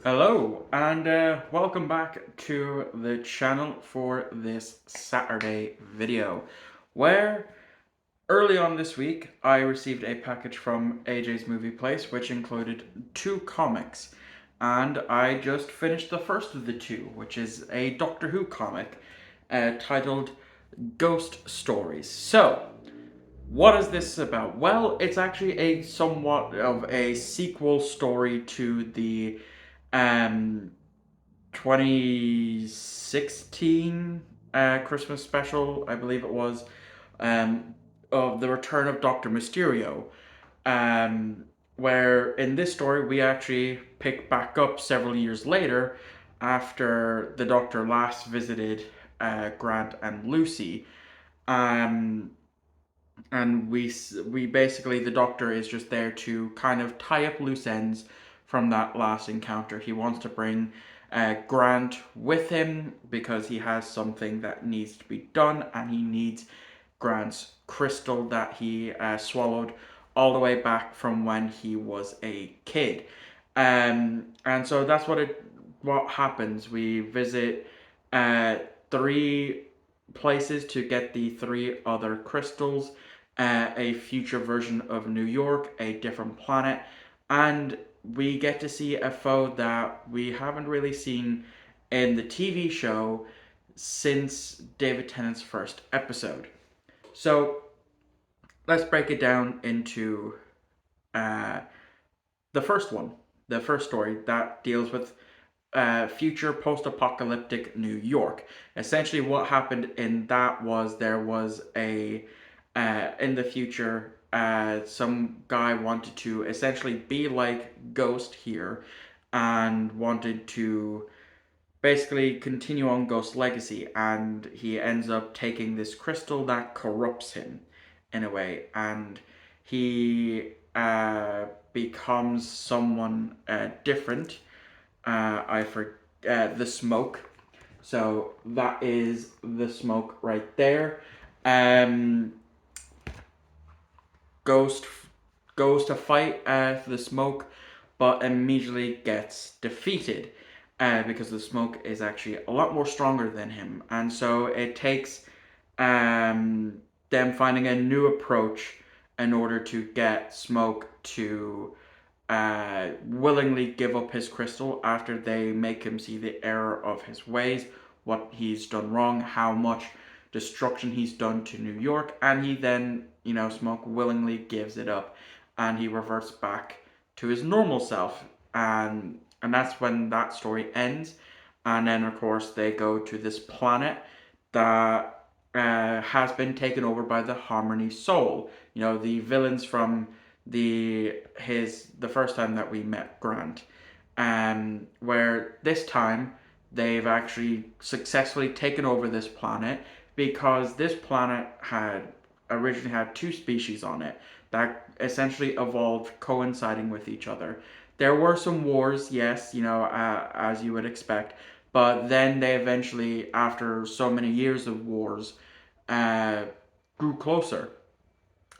Hello, and welcome back to the channel for this Saturday video, where early on this week I received a package from AJ's Movie Place, which included two comics, and I just finished the first of the two, which is a Doctor Who comic titled Ghost Stories. So, what is this about? Well, it's actually a somewhat of a sequel story to the um 2016 Christmas special, I believe it was, um, of the return of Doctor Mysterio. Um, where in this story we actually pick back up several years later after the Doctor last visited Grant and Lucy. Um, and we basically, the Doctor is just there to kind of tie up loose ends from that last encounter. He wants to bring Grant with him because he has something that needs to be done, and he needs Grant's crystal that he swallowed all the way back from when he was a kid. And so that's what happens. We visit uh, three places to get the three other crystals, a future version of New York, a different planet, and we get to see a foe that we haven't really seen in the TV show since David Tennant's first episode. So let's break it down into uh, the first one, the first story that deals with future post-apocalyptic New York. Essentially, what happened in that was there was a in the future, some guy wanted to essentially be like Ghost here, and wanted to basically continue on Ghost's legacy, and he ends up taking this crystal that corrupts him in a way, and he becomes someone different. I for the smoke. So that is the smoke right there. Um, Ghost goes to fight the smoke, but immediately gets defeated because the smoke is actually a lot more stronger than him, and so it takes them finding a new approach in order to get Smoke to willingly give up his crystal after they make him see the error of his ways, what he's done wrong, how much destruction he's done to New York, and he then, Smoke willingly gives it up, and he reverts back to his normal self, and that's when that story ends, and then of course they go to this planet that has been taken over by the Harmony Soul. The villains from the first time that we met Grant, where this time they've actually successfully taken over this planet because this planet had originally had two species on it that essentially evolved coinciding with each other. There were some wars, yes, as you would expect, but then they eventually, after so many years of wars, uh, grew closer.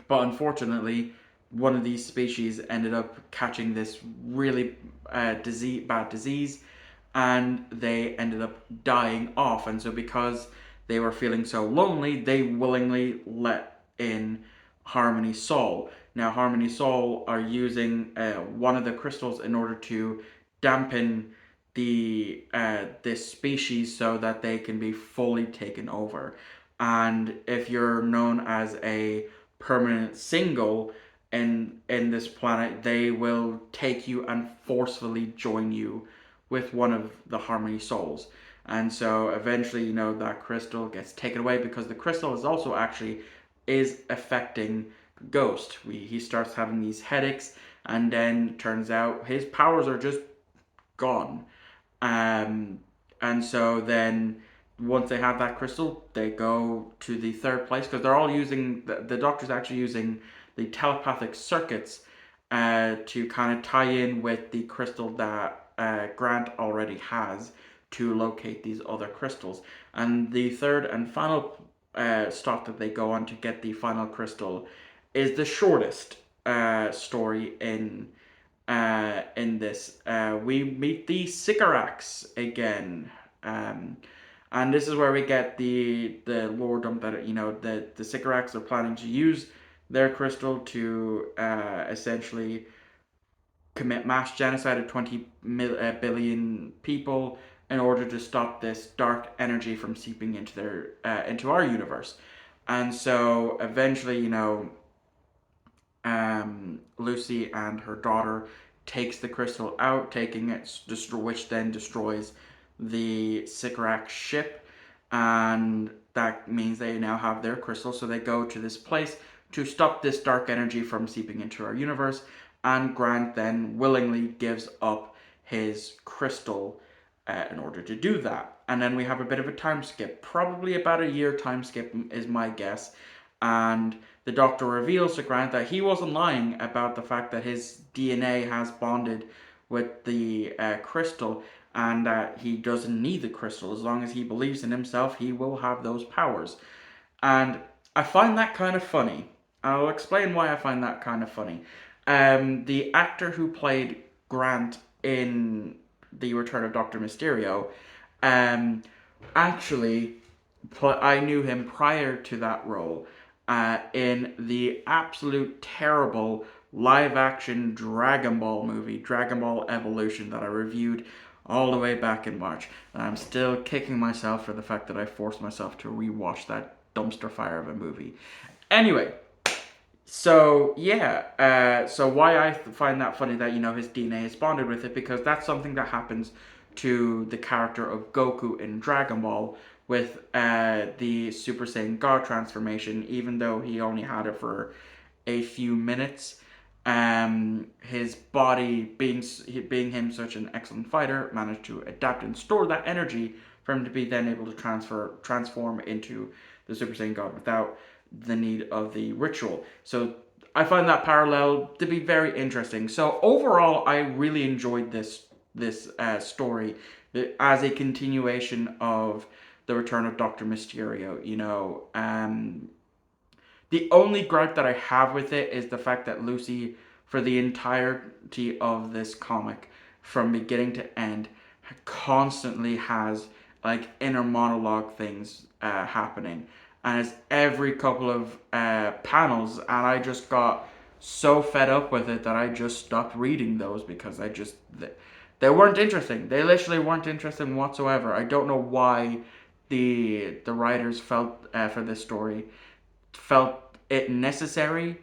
But unfortunately, one of these species ended up catching this really bad disease, and they ended up dying off. And so, because they were feeling so lonely, they willingly let in Harmony Soul. Now, Harmony Soul are using one of the crystals in order to dampen the this species so that they can be fully taken over. And if you're known as a permanent single in this planet, they will take you and forcefully join you with one of the Harmony Souls. And so eventually, that crystal gets taken away because the crystal is also actually is affecting Ghost. He starts having these headaches, and then turns out his powers are just gone. Um, and so then once they have that crystal, they go to the third place because they're all using the doctor's actually using the telepathic circuits to kind of tie in with the crystal that Grant already has to locate these other crystals. And the third and final stop that they go on to get the final crystal is the shortest story in this. We meet the Sycorax again. Um, and this is where we get the lore dump that, the Sycorax are planning to use their crystal to essentially commit mass genocide of 20 billion people in order to stop this dark energy from seeping into into our universe. And so eventually, Lucy and her daughter takes the crystal out, taking it, which then destroys the Sycorax ship, and that means they now have their crystal. So they go to this place to stop this dark energy from seeping into our universe, and Grant then willingly gives up his crystal in order to do that. And then we have a bit of a time skip, probably about a year time skip is my guess, and the Doctor reveals to Grant that he wasn't lying about the fact that his DNA has bonded with the crystal, and that he doesn't need the crystal. As long as he believes in himself, he will have those powers. And I find that kind of funny. I'll explain why I find that kind of funny. The actor who played Grant in The Return of Doctor Mysterio, um, actually, I knew him prior to that role in the absolute terrible live action Dragon Ball movie, Dragon Ball Evolution, that I reviewed all the way back in March. And I'm still kicking myself for the fact that I forced myself to rewatch that dumpster fire of a movie. Anyway, so yeah, so why I find that funny that his DNA is bonded with it, because that's something that happens to the character of Goku in Dragon Ball with the Super Saiyan God transformation. Even though he only had it for a few minutes, his body, being him such an excellent fighter, managed to adapt and store that energy for him to be then able to transform into the Super Saiyan God without the need of the ritual. So I find that parallel to be very interesting. So overall, I really enjoyed this story as a continuation of the return of Doctor Mysterio. The only gripe that I have with it is the fact that Lucy, for the entirety of this comic, from beginning to end, constantly has like inner monologue things happening, and it's every couple of panels, and I just got so fed up with it that I just stopped reading those, because they weren't interesting. They literally weren't interesting whatsoever. I don't know why the writers felt for this story felt it necessary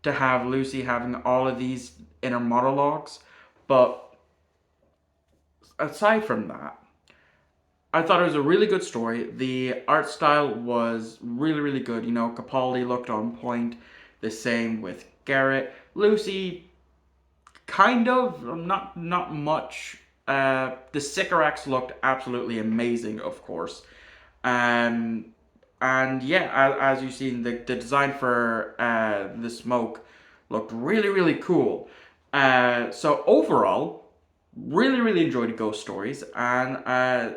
to have Lucy having all of these inner monologues. But aside from that, I thought it was a really good story. The art style was really, really good. Capaldi looked on point. The same with Garrett. Lucy, kind of, not much. The Sycorax looked absolutely amazing, of course. Um, and yeah, as you've seen, the design for the smoke looked really, really cool. So overall, really, really enjoyed the Ghost Stories, and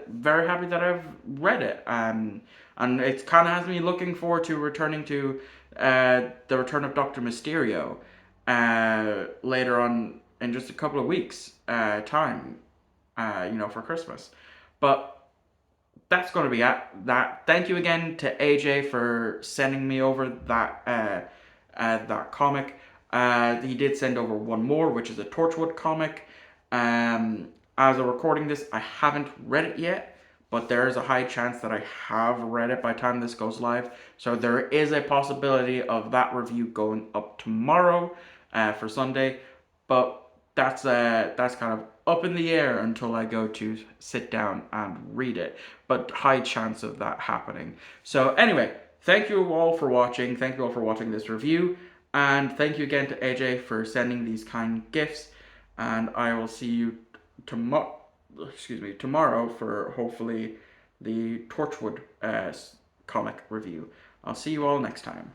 very happy that I've read it. And it kind of has me looking forward to returning to the Return of Doctor Mysterio later on in just a couple of weeks time, for Christmas. But that's going to be that. Thank you again to AJ for sending me over that comic. He did send over one more, which is a Torchwood comic. As I'm recording this, I haven't read it yet, but there is a high chance that I have read it by the time this goes live. So there is a possibility of that review going up tomorrow for Sunday, but that's kind of up in the air until I go to sit down and read it. But high chance of that happening. So anyway, thank you all for watching. Thank you all for watching this review. And thank you again to AJ for sending these kind gifts. And I will see you tomorrow for hopefully the Torchwood comic review. I'll see you all next time.